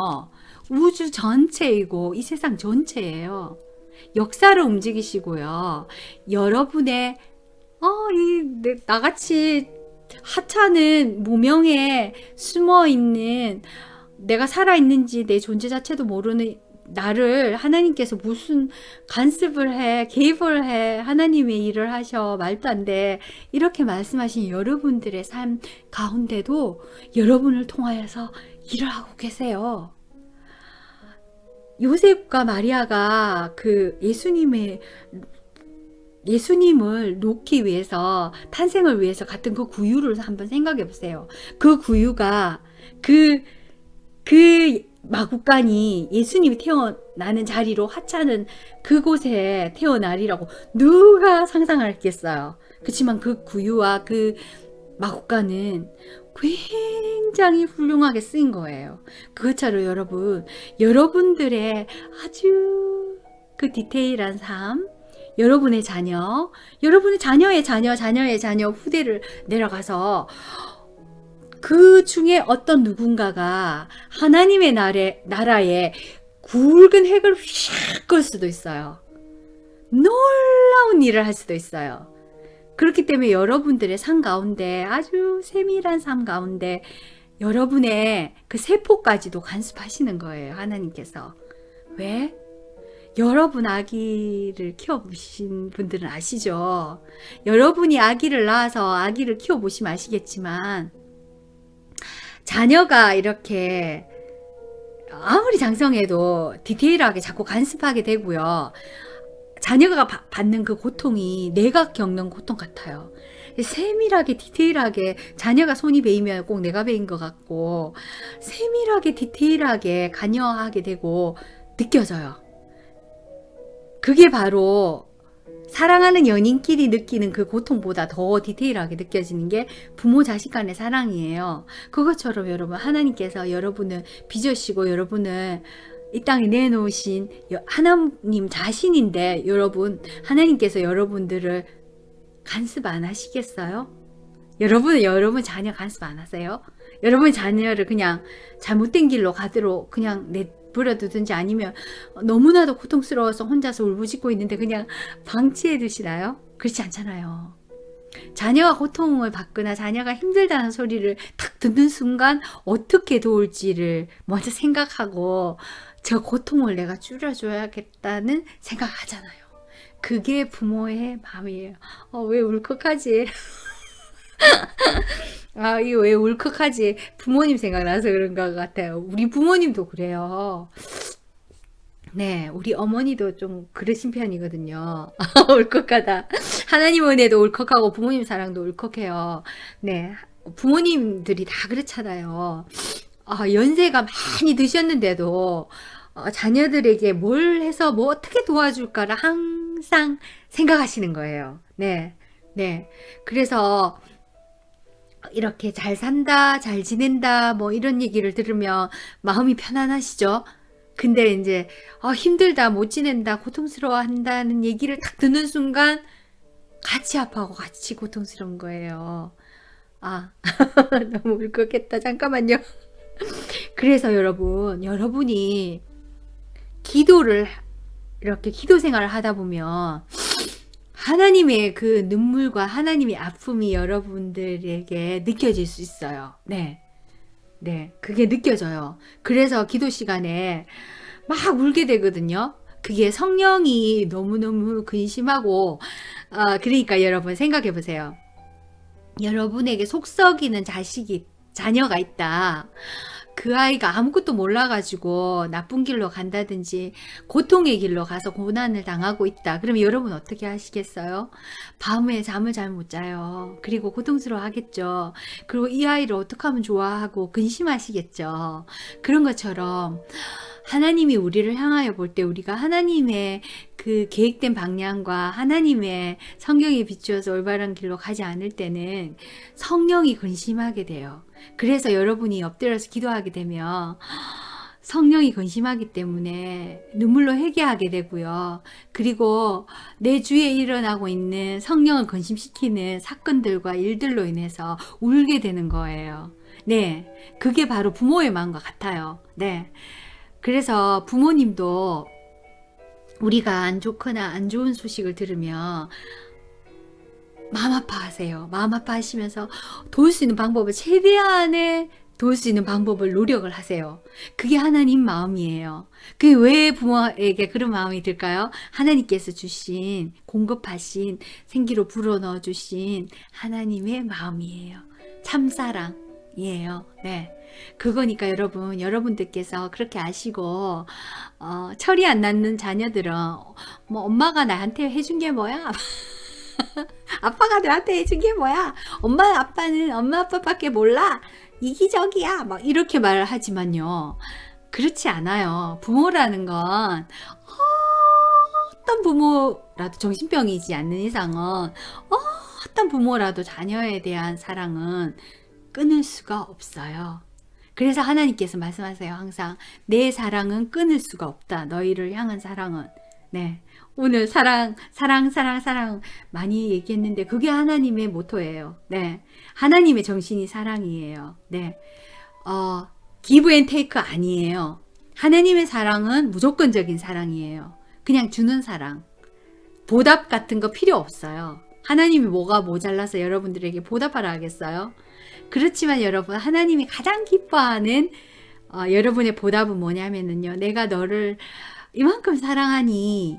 우주 전체이고 이 세상 전체예요. 역사를 움직이시고요. 여러분의 나같이 하찮은 무명에 숨어 있는, 내가 살아있는지 내 존재 자체도 모르는 나를 하나님께서 무슨 간섭을 해, 개입을 해, 하나님의 일을 하셔, 말도 안 돼. 이렇게 말씀하신 여러분들의 삶 가운데도 여러분을 통하여서 일을 하고 계세요. 요셉과 마리아가 그 예수님을 놓기 위해서, 탄생을 위해서 갔던 그 구유를 한번 생각해 보세요. 그 구유가 그 마구간이 예수님이 태어나는 자리로 하찮은 그곳에 태어나리라고 누가 상상했겠어요. 그렇지만 그 구유와 그 마구간은 굉장히 훌륭하게 쓰인 거예요. 그것처럼 여러분, 여러분들의 아주 그 디테일한 삶, 여러분의 자녀, 여러분의 자녀의 자녀, 자녀의 자녀 후대를 내려가서 그 중에 어떤 누군가가 하나님의 나라에 굵은 획을 휙 끌 수도 있어요. 놀라운 일을 할 수도 있어요. 그렇기 때문에 여러분들의 삶 가운데, 아주 세밀한 삶 가운데 여러분의 그 세포까지도 간섭하시는 거예요. 하나님께서. 왜? 여러분 아기를 키워보신 분들은 아시죠? 여러분이 아기를 낳아서 아기를 키워보시면 아시겠지만, 자녀가 이렇게 아무리 장성해도 디테일하게 자꾸 간섭하게 되고요. 자녀가 받는 그 고통이 내가 겪는 고통 같아요. 세밀하게 디테일하게 자녀가 손이 베이면 꼭 내가 베인 것 같고, 세밀하게 디테일하게 관여하게 되고 느껴져요. 그게 바로 사랑하는 연인끼리 느끼는 그 고통보다 더 디테일하게 느껴지는 게 부모 자식 간의 사랑이에요. 그것처럼 여러분, 하나님께서 여러분을 빚으시고 여러분을 이 땅에 내놓으신 하나님 자신인데, 여러분, 하나님께서 여러분들을 간섭 안 하시겠어요? 여러분 자녀 간섭 안 하세요? 여러분 자녀를 그냥 잘못된 길로 가도록 그냥 내버려두든지, 아니면 너무나도 고통스러워서 혼자서 울부짖고 있는데 그냥 방치해 두시나요? 그렇지 않잖아요. 자녀가 고통을 받거나 자녀가 힘들다는 소리를 탁 듣는 순간 어떻게 도울지를 먼저 생각하고 저 고통을 내가 줄여줘야겠다는 생각하잖아요. 그게 부모의 마음이에요. 왜 울컥하지? 이거 왜 울컥하지? 부모님 생각나서 그런 것 같아요. 우리 부모님도 그래요. 네, 우리 어머니도 좀 그러신 편이거든요. 울컥하다. 하나님 은혜도 울컥하고 부모님 사랑도 울컥해요. 네, 부모님들이 다 그렇잖아요. 연세가 많이 드셨는데도 자녀들에게 뭘 해서 뭐 어떻게 도와줄까를 항상 생각하시는 거예요. 네, 네. 그래서 이렇게 잘 산다, 잘 지낸다, 뭐 이런 얘기를 들으면 마음이 편안하시죠? 근데 이제 힘들다, 못 지낸다, 고통스러워 한다는 얘기를 딱 듣는 순간 같이 아파하고 같이 고통스러운 거예요. 너무 울컥했다. 잠깐만요. 그래서 여러분이 기도를 이렇게 기도 생활을 하다 보면 하나님의 그 눈물과 하나님의 아픔이 여러분들에게 느껴질 수 있어요. 네. 네. 그게 느껴져요. 그래서 기도 시간에 막 울게 되거든요. 그게 성령이 너무너무 근심하고, 그러니까 여러분 생각해 보세요. 여러분에게 속 썩이는 자녀가 있다. 그 아이가 아무것도 몰라가지고 나쁜 길로 간다든지 고통의 길로 가서 고난을 당하고 있다. 그러면 여러분 어떻게 하시겠어요? 밤에 잠을 잘 못 자요. 그리고 고통스러워 하겠죠. 그리고 이 아이를 어떻게 하면 좋아하고 근심하시겠죠. 그런 것처럼 하나님이 우리를 향하여 볼 때 우리가 하나님의 그 계획된 방향과 하나님의 성경에 비추어서 올바른 길로 가지 않을 때는 성령이 근심하게 돼요. 그래서 여러분이 엎드려서 기도하게 되면 성령이 근심하기 때문에 눈물로 회개하게 되고요. 그리고 내 주위에 일어나고 있는 성령을 근심시키는 사건들과 일들로 인해서 울게 되는 거예요. 네, 그게 바로 부모의 마음과 같아요. 네, 그래서 부모님도 우리가 안 좋거나 안 좋은 소식을 들으면 마음 아파하세요. 마음 아파하시면서 도울 수 있는 방법을 최대한의 도울 수 있는 방법을 노력을 하세요. 그게 하나님 마음이에요. 그게 왜 부모에게 그런 마음이 들까요? 하나님께서 주신 공급하신 생기로 불어넣어 주신 하나님의 마음이에요. 참사랑이에요. 네. 그거니까 여러분들께서 그렇게 아시고 철이 안 나는 자녀들은 뭐 엄마가 나한테 해준 게 뭐야? 아빠가 나한테 해준 게 뭐야? 아빠는 엄마 아빠밖에 몰라. 이기적이야. 막 이렇게 말을 하지만요. 그렇지 않아요. 부모라는 건 어떤 부모라도 정신병이지 않는 이상은 어떤 부모라도 자녀에 대한 사랑은 끊을 수가 없어요. 그래서 하나님께서 말씀하세요. 항상 내 사랑은 끊을 수가 없다. 너희를 향한 사랑은. 네. 오늘 사랑 많이 얘기했는데 그게 하나님의 모토예요. 네. 하나님의 정신이 사랑이에요. 네. give and take 아니에요. 하나님의 사랑은 무조건적인 사랑이에요. 그냥 주는 사랑. 보답 같은 거 필요 없어요. 하나님이 뭐가 모자라서 여러분들에게 보답하라 하겠어요? 그렇지만 여러분, 하나님이 가장 기뻐하는 여러분의 보답은 뭐냐면요. 내가 너를 이만큼 사랑하니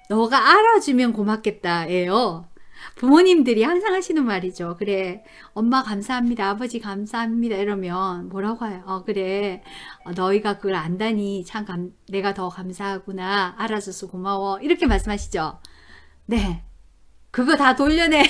너가 알아주면 고맙겠다예요. 부모님들이 항상 하시는 말이죠. 그래, 엄마 감사합니다. 아버지 감사합니다. 이러면 뭐라고 해요? 그래, 너희가 그걸 안다니 참 내가 더 감사하구나. 알아줘서 고마워. 이렇게 말씀하시죠. 네, 그거 다 돌려내.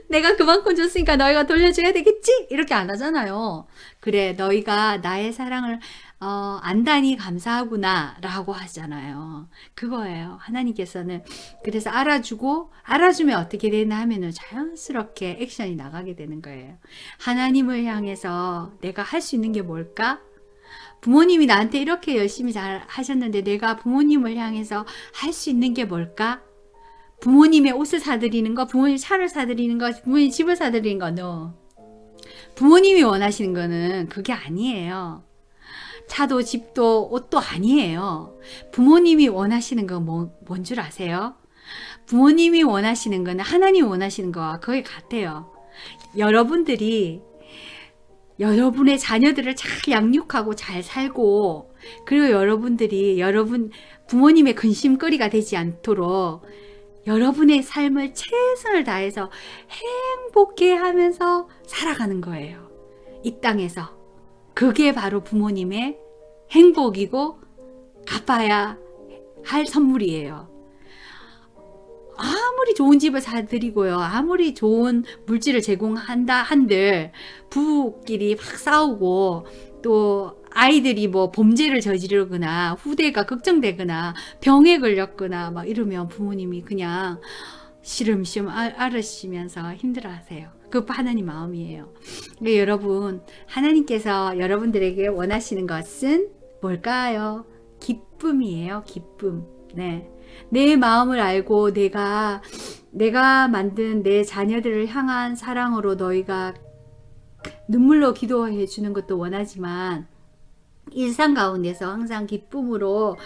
내가 그만큼 줬으니까 너희가 돌려줘야 되겠지? 이렇게 안 하잖아요. 그래, 너희가 나의 사랑을 안다니 감사하구나 라고 하잖아요. 그거예요. 하나님께서는 그래서 알아주면 어떻게 되나 하면은 자연스럽게 액션이 나가게 되는 거예요. 하나님을 향해서 내가 할 수 있는 게 뭘까? 부모님이 나한테 이렇게 열심히 잘 하셨는데 내가 부모님을 향해서 할 수 있는 게 뭘까? 부모님의 옷을 사드리는 거, 부모님 차를 사드리는 거, 부모님 집을 사드리는 거, no. 부모님이 원하시는 거는 그게 아니에요. 차도 집도 옷도 아니에요. 부모님이 원하시는 건 뭔 줄 아세요? 부모님이 원하시는 거는 하나님이 원하시는 거와 거의 같아요. 여러분들이 여러분의 자녀들을 잘 양육하고 잘 살고, 그리고 여러분들이 여러분 부모님의 근심거리가 되지 않도록 여러분의 삶을 최선을 다해서 행복해 하면서 살아가는 거예요. 이 땅에서. 그게 바로 부모님의 행복이고 갚아야 할 선물이에요. 아무리 좋은 집을 사드리고요, 아무리 좋은 물질을 제공한다 한들 부부끼리 막 싸우고, 또 아이들이 뭐 범죄를 저지르거나 후대가 걱정되거나 병에 걸렸거나 막 이러면 부모님이 그냥 시름시름 앓으시면서 힘들어하세요. 그 하나님 마음이에요. 근데 여러분, 하나님께서 여러분들에게 원하시는 것은 뭘까요? 기쁨이에요. 기쁨. 네. 내 마음을 알고 내가 만든 내 자녀들을 향한 사랑으로 너희가 눈물로 기도해 주는 것도 원하지만, 일상 가운데서 항상 기쁨으로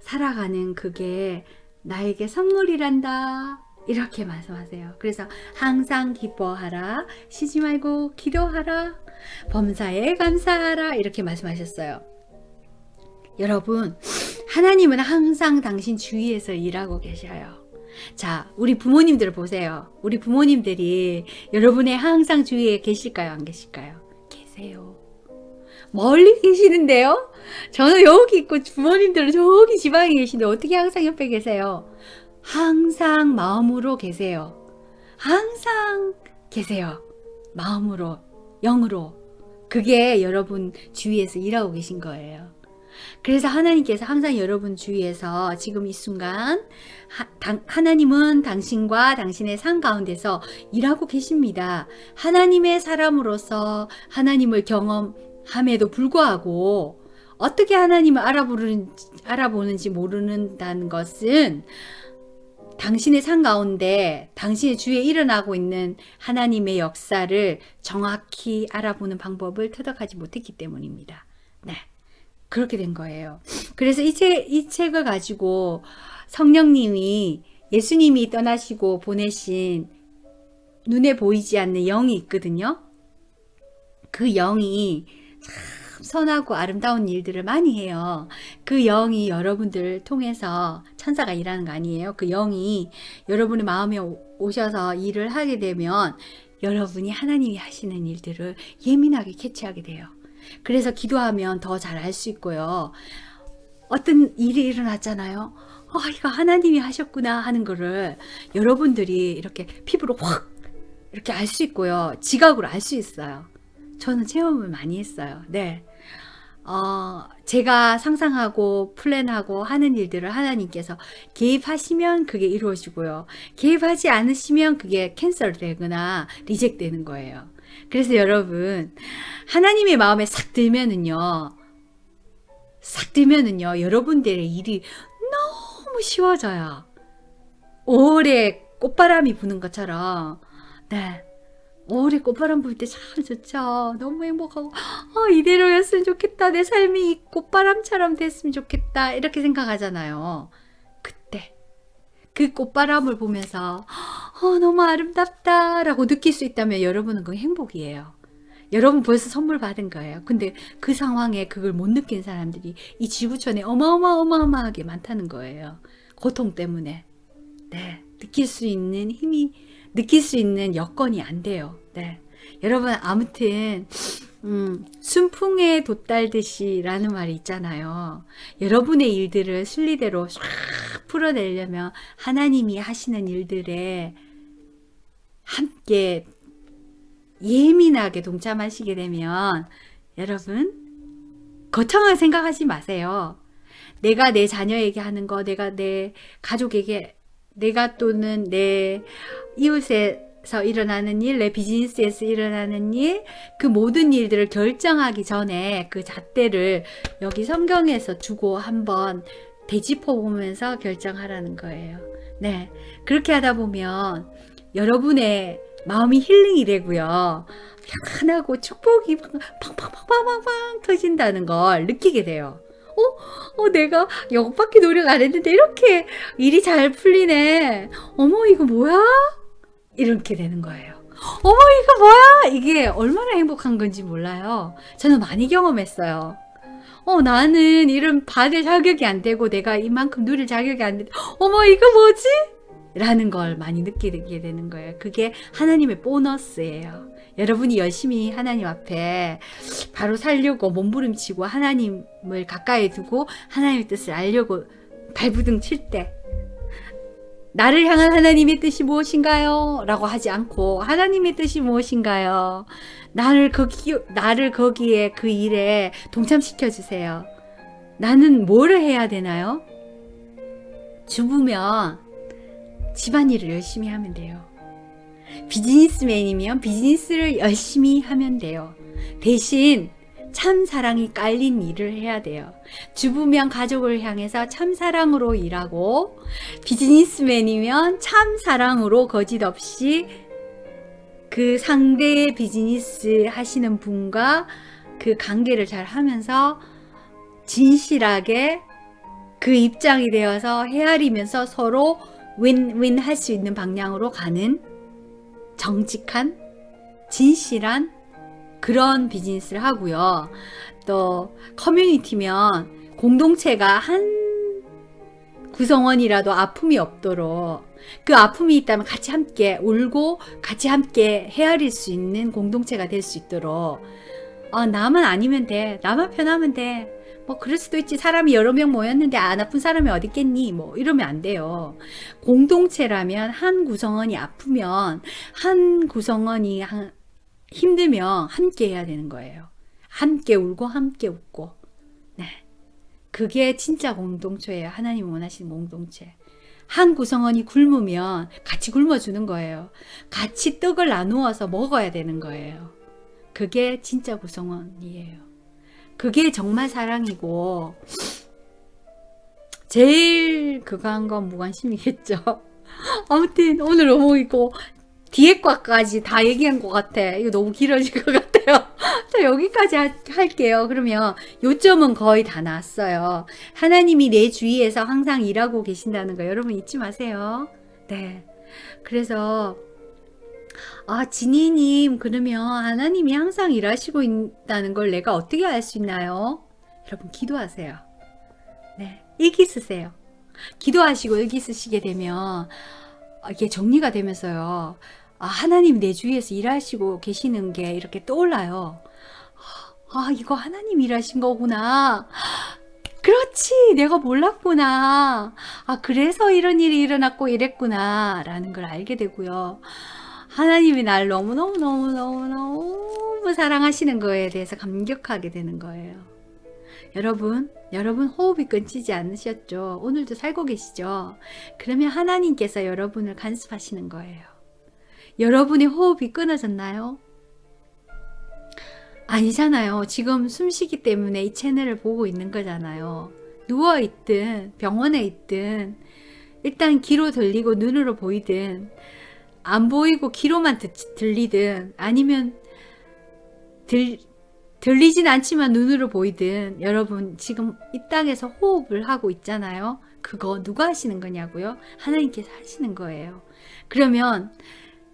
살아가는 그게 나에게 선물이란다, 이렇게 말씀하세요. 그래서 항상 기뻐하라, 쉬지 말고 기도하라, 범사에 감사하라, 이렇게 말씀하셨어요. 여러분, 하나님은 항상 당신 주위에서 일하고 계셔요. 자, 우리 부모님들 보세요. 우리 부모님들이 여러분의 항상 주위에 계실까요? 안 계실까요? 계세요. 멀리 계시는데요? 저는 여기 있고 부모님들은 저기 지방에 계신데 어떻게 항상 옆에 계세요? 항상 마음으로 계세요. 항상 계세요. 마음으로, 영으로. 그게 여러분 주위에서 일하고 계신 거예요. 그래서 하나님께서 항상 여러분 주위에서 지금 이 순간 하나님은 당신과 당신의 삶 가운데서 일하고 계십니다. 하나님의 사람으로서 하나님을 경험함에도 불구하고 어떻게 하나님을 알아보는지 모른다는 것은 당신의 삶 가운데 당신의 주위에 일어나고 있는 하나님의 역사를 정확히 알아보는 방법을 터득하지 못했기 때문입니다. 네. 그렇게 된 거예요. 그래서 이 책을 가지고 성령님이, 예수님이 떠나시고 보내신 눈에 보이지 않는 영이 있거든요. 그 영이 참 선하고 아름다운 일들을 많이 해요. 그 영이 여러분들을 통해서 천사가 일하는 거 아니에요. 그 영이 여러분의 마음에 오셔서 일을 하게 되면 여러분이 하나님이 하시는 일들을 예민하게 캐치하게 돼요. 그래서 기도하면 더 잘 알 수 있고요. 어떤 일이 일어났잖아요. 이거 하나님이 하셨구나 하는 거를 여러분들이 이렇게 피부로 확 이렇게 알 수 있고요. 지각으로 알 수 있어요. 저는 체험을 많이 했어요. 네. 제가 상상하고 플랜하고 하는 일들을 하나님께서 개입하시면 그게 이루어지고요. 개입하지 않으시면 그게 캔슬되거나 리젝트 되는 거예요. 그래서 여러분, 하나님의 마음에 싹 들면은요, 여러분들의 일이 너무 쉬워져요. 올해 꽃바람이 부는 것처럼. 네. 올해 꽃바람 불 때 참 좋죠. 너무 행복하고, 이대로였으면 좋겠다. 내 삶이 이 꽃바람처럼 됐으면 좋겠다. 이렇게 생각하잖아요. 그때 그 꽃바람을 보면서 너무 아름답다 라고 느낄 수 있다면 여러분은 그게 행복이에요. 여러분 벌써 선물 받은 거예요. 근데 그 상황에 그걸 못 느낀 사람들이 이 지구촌에 어마어마하게 많다는 거예요. 고통 때문에. 네, 느낄 수 있는 여건이 안 돼요. 네. 여러분, 아무튼 순풍에 돛달듯이라는 말이 있잖아요. 여러분의 일들을 순리대로 쫙 풀어내려면 하나님이 하시는 일들에 함께 예민하게 동참하시게 되면 여러분, 거창하게 생각하지 마세요. 내가 내 자녀에게 하는 거, 내가 내 가족에게, 내가 또는 내 이웃에서 일어나는 일, 내 비즈니스에서 일어나는 일, 그 모든 일들을 결정하기 전에 그 잣대를 여기 성경에서 두고 한번 되짚어 보면서 결정하라는 거예요. 네, 그렇게 하다 보면 여러분의 마음이 힐링이 되고요. 편안하고 축복이 팡팡팡팡팡팡 터진다는 걸 느끼게 돼요. 내가 이것밖에 노력 안 했는데 이렇게 일이 잘 풀리네. 어머, 이거 뭐야? 이렇게 되는 거예요. 어머, 이거 뭐야? 이게 얼마나 행복한 건지 몰라요. 저는 많이 경험했어요. 나는 이런 받을 자격이 안 되고 내가 이만큼 누릴 자격이 안 돼. 어머, 이거 뭐지? 라는 걸 많이 느끼게 되는 거예요. 그게 하나님의 보너스예요. 여러분이 열심히 하나님 앞에 바로 살려고 몸부림치고 하나님을 가까이 두고 하나님의 뜻을 알려고 발부둥 칠 때, 나를 향한 하나님의 뜻이 무엇인가요? 라고 하지 않고 하나님의 뜻이 무엇인가요? 나를 거기에 그 일에 동참시켜 주세요. 나는 뭐를 해야 되나요? 주부면 집안일을 열심히 하면 돼요. 비즈니스맨이면 비즈니스를 열심히 하면 돼요. 대신 참 사랑이 깔린 일을 해야 돼요. 주부면 가족을 향해서 참 사랑으로 일하고, 비즈니스맨이면 참 사랑으로 거짓없이 그 상대의 비즈니스 하시는 분과 그 관계를 잘 하면서 진실하게 그 입장이 되어서 헤아리면서 서로 윈윈 할 수 있는 방향으로 가는 정직한, 진실한 그런 비즈니스를 하고요. 또 커뮤니티면 공동체가 한 구성원이라도 아픔이 없도록, 그 아픔이 있다면 같이 함께 울고 같이 함께 헤아릴 수 있는 공동체가 될 수 있도록, 나만 아니면 돼, 나만 편하면 돼, 뭐 그럴 수도 있지, 사람이 여러 명 모였는데 안 아픈 사람이 어디 있겠니, 뭐 이러면 안 돼요. 공동체라면 한 구성원이 아프면, 한 구성원이 힘들면 함께 해야 되는 거예요. 함께 울고 함께 웃고. 네, 그게 진짜 공동체예요. 하나님이 원하시는 공동체. 한 구성원이 굶으면 같이 굶어주는 거예요. 같이 떡을 나누어서 먹어야 되는 거예요. 그게 진짜 구성원이에요. 그게 정말 사랑이고, 제일 그거 한 건 무관심이겠죠. 아무튼 오늘 너무 이거 뒤에 과까지 다 얘기한 것 같아. 이거 너무 길어질 것 같아요. 자, 여기까지 할게요. 그러면 요점은 거의 다 나왔어요. 하나님이 내 주위에서 항상 일하고 계신다는 거 여러분 잊지 마세요. 네. 그래서 진희님, 그러면 하나님이 항상 일하시고 있다는 걸 내가 어떻게 알 수 있나요? 여러분 기도하세요. 네, 일기 쓰세요. 기도하시고 일기 쓰시게 되면 이게 정리가 되면서요, 하나님 내 주위에서 일하시고 계시는 게 이렇게 떠올라요. 이거 하나님 일하신 거구나. 그렇지, 내가 몰랐구나. 그래서 이런 일이 일어났고 이랬구나 라는 걸 알게 되고요. 하나님이 날 너무너무너무너무너무 사랑하시는 거에 대해서 감격하게 되는 거예요. 여러분 호흡이 끊기지 않으셨죠? 오늘도 살고 계시죠? 그러면 하나님께서 여러분을 간섭하시는 거예요. 여러분의 호흡이 끊어졌나요? 아니잖아요. 지금 숨쉬기 때문에 이 채널을 보고 있는 거잖아요. 누워있든 병원에 있든 일단 귀로 들리고 눈으로 보이든 안 보이고 귀로만 들리든 아니면 들리진 않지만 눈으로 보이든 여러분 지금 이 땅에서 호흡을 하고 있잖아요. 그거 누가 하시는 거냐고요? 하나님께서 하시는 거예요. 그러면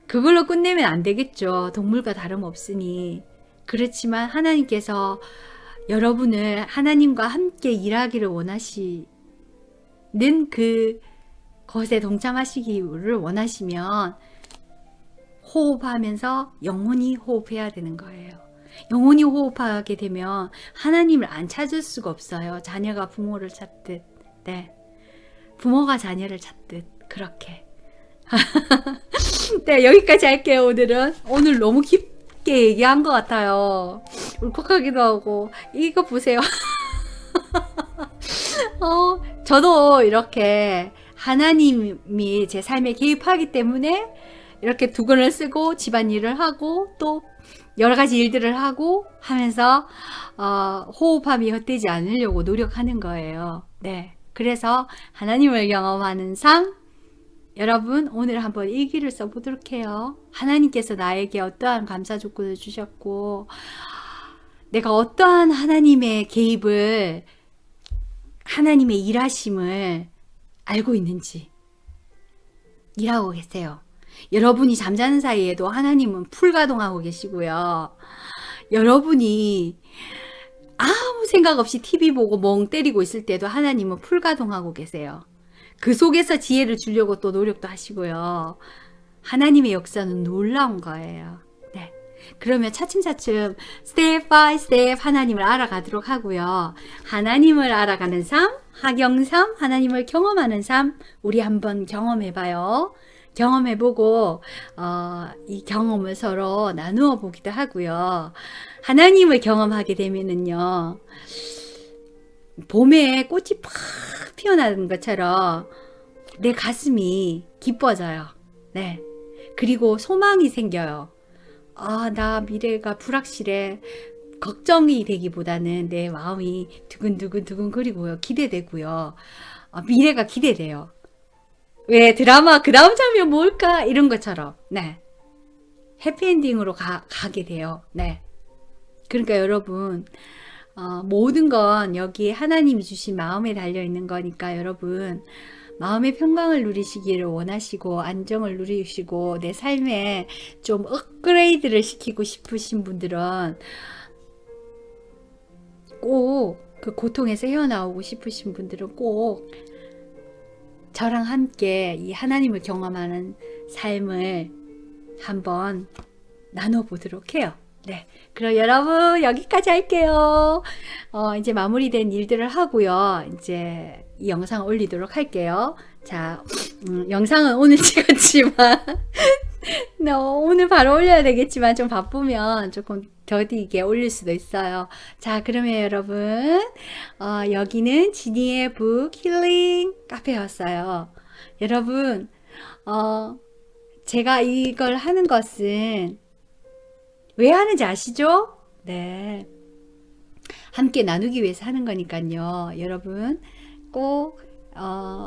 그걸로 끝내면 안 되겠죠. 동물과 다름없으니. 그렇지만 하나님께서 여러분을 하나님과 함께 일하기를 원하시는 그 것에 동참하시기를 원하시면 호흡하면서 영혼이 호흡해야 되는 거예요. 영혼이 호흡하게 되면 하나님을 안 찾을 수가 없어요. 자녀가 부모를 찾듯, 네, 부모가 자녀를 찾듯 그렇게. 네, 여기까지 할게요. 오늘 너무 깊게 얘기한 것 같아요. 울컥하기도 하고. 이거 보세요. 저도 이렇게 하나님이 제 삶에 개입하기 때문에 이렇게 두건을 쓰고 집안일을 하고 또 여러 가지 일들을 하고 하면서 호흡함이 헛되지 않으려고 노력하는 거예요. 네, 그래서 하나님을 경험하는 삶, 여러분 오늘 한번 일기를 써보도록 해요. 하나님께서 나에게 어떠한 감사 조건을 주셨고 내가 어떠한 하나님의 개입을 하나님의 일하심을 알고 있는지 일하고 계세요. 여러분이 잠자는 사이에도 하나님은 풀가동하고 계시고요. 여러분이 아무 생각 없이 TV 보고 멍 때리고 있을 때도 하나님은 풀가동하고 계세요. 그 속에서 지혜를 주려고 또 노력도 하시고요. 하나님의 역사는 놀라운 거예요. 네. 그러면 차츰차츰 스텝 바이 스텝 하나님을 알아가도록 하고요. 하나님을 알아가는 삶, 하경삶, 하나님을 경험하는 삶, 우리 한번 경험해봐요. 경험해보고 이 경험을 서로 나누어 보기도 하고요. 하나님을 경험하게 되면은요, 봄에 꽃이 팍 피어나는 것처럼 내 가슴이 기뻐져요. 네. 그리고 소망이 생겨요. 나 미래가 불확실해. 걱정이 되기보다는 내 마음이 두근두근 거리고요. 기대되고요. 미래가 기대돼요. 왜 드라마 그 다음 장면 뭘까? 이런 것처럼. 네. 해피엔딩으로 가게 돼요. 네. 그러니까 여러분, 모든 건 여기 하나님이 주신 마음에 달려 있는 거니까 여러분, 마음의 평강을 누리시기를 원하시고 안정을 누리시고 내 삶에 좀 업그레이드를 시키고 싶으신 분들은 꼭 그 고통에서 헤어나오고 싶으신 분들은 꼭 저랑 함께 이 하나님을 경험하는 삶을 한번 나눠보도록 해요. 네. 그럼 여러분 여기까지 할게요. 이제 마무리된 일들을 하고요. 이제 이 영상을 올리도록 할게요. 자, 영상은 오늘 찍었지만 오늘 바로 올려야 되겠지만 좀 바쁘면 조금 더디게 올릴 수도 있어요. 자, 그러면 여러분 여기는 지니의 북 힐링 카페였어요. 여러분 제가 이걸 하는 것은 왜 하는지 아시죠? 네. 함께 나누기 위해서 하는 거니까요. 여러분 꼭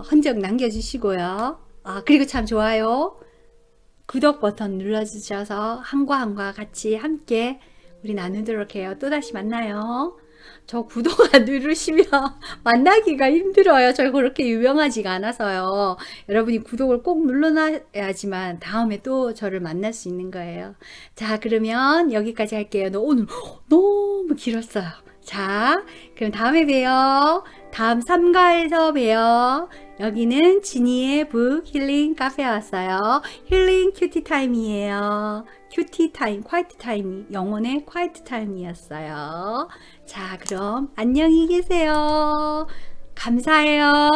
흔적 남겨주시고요. 그리고 참 좋아요. 구독 버튼 눌러주셔서 한과 같이 함께 우리 나누도록 해요. 또다시 만나요. 저 구독 안 누르시면 만나기가 힘들어요. 저 그렇게 유명하지가 않아서요. 여러분이 구독을 꼭 눌러놔야지만 다음에 또 저를 만날 수 있는 거예요. 자, 그러면 여기까지 할게요. 오늘 너무 길었어요. 자, 그럼 다음에 봬요. 다음 3가에서 봬요. 여기는 지니의 북 힐링 카페에 왔어요. 힐링 큐티 타임이에요. 큐티 타임, 콰이트 타임이 영혼의 콰이트 타임이었어요. 자, 그럼 안녕히 계세요. 감사해요.